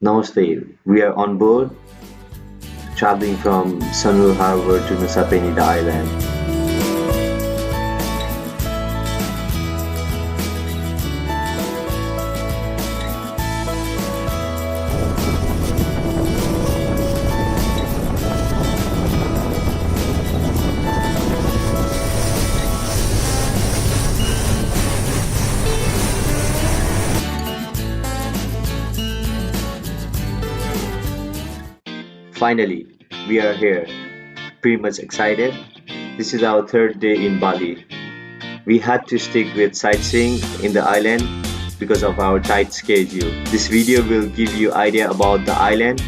Namaste. We are on board, traveling from Sunil Harbor to Nusa Penida Island. Finally, we are here. Pretty much excited. This is our third day in Bali. We had to stick with sightseeing in the island because of our tight schedule. This video will give you idea about the island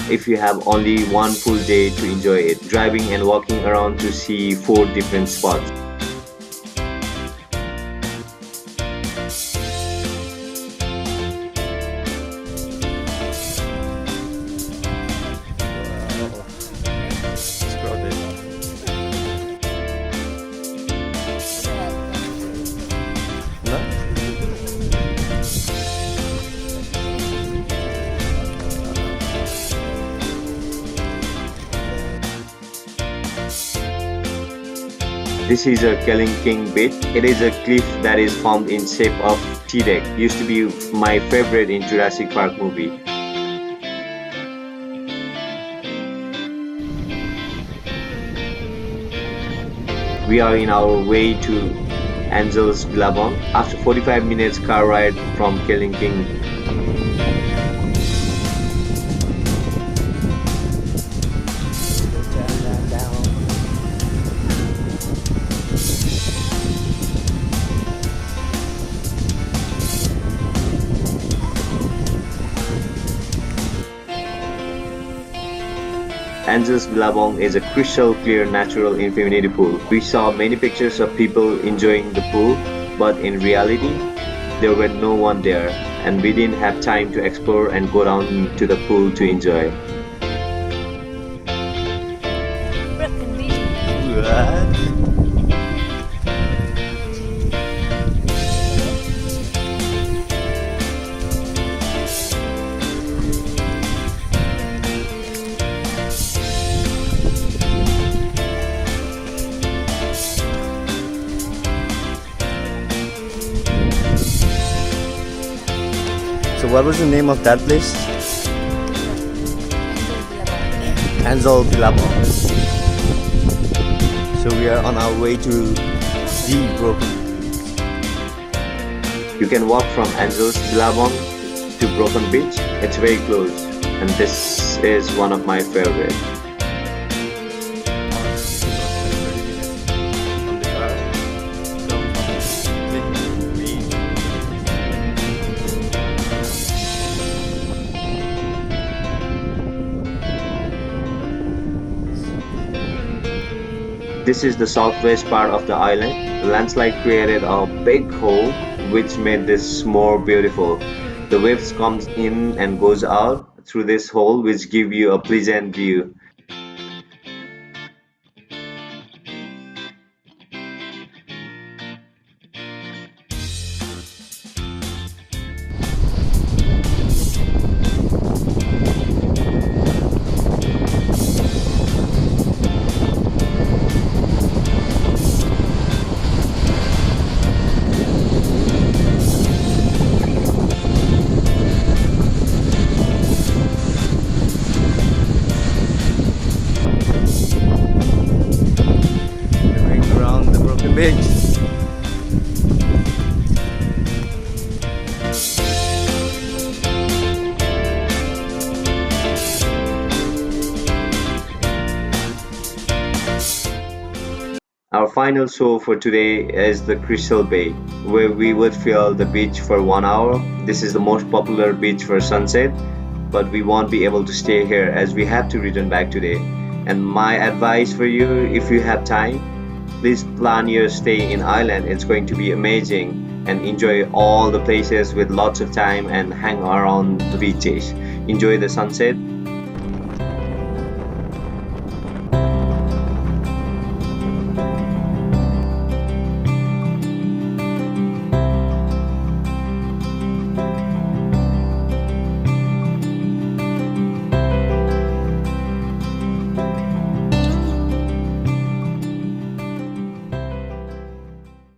if you have only one full day to enjoy it, driving and walking around to see 4 different spots. This is a Keling King Beach. It is a cliff that is formed in shape of T-deck. Used to be my favorite in Jurassic Park movie. We are in our way to Angel's Billabong after 45 minutes car ride from Keling King. Angel's Billabong is a crystal clear natural infinity pool. We saw many pictures of people enjoying the pool, but in reality, there were no one there, and we didn't have time to explore and go down to the pool to enjoy. So what was the name of that place? Angel Billabong. So we are on our way to the Broken Beach. You can walk from Angel's Billabong to Broken Beach. It's very close, and this is one of my favorite. This is the southwest part of the island. The landslide created a big hole which made this more beautiful. The waves comes in and goes out through this hole which give you a pleasant view. Beach. Our final show for today is the Crystal Bay, where we would feel the beach for 1 hour. This is the most popular beach for sunset, but we won't be able to stay here as we have to return back today. And my advice for you, if you have time, please plan your stay in Ireland. It's going to be amazing, and enjoy all the places with lots of time and hang around the beaches. Enjoy the sunset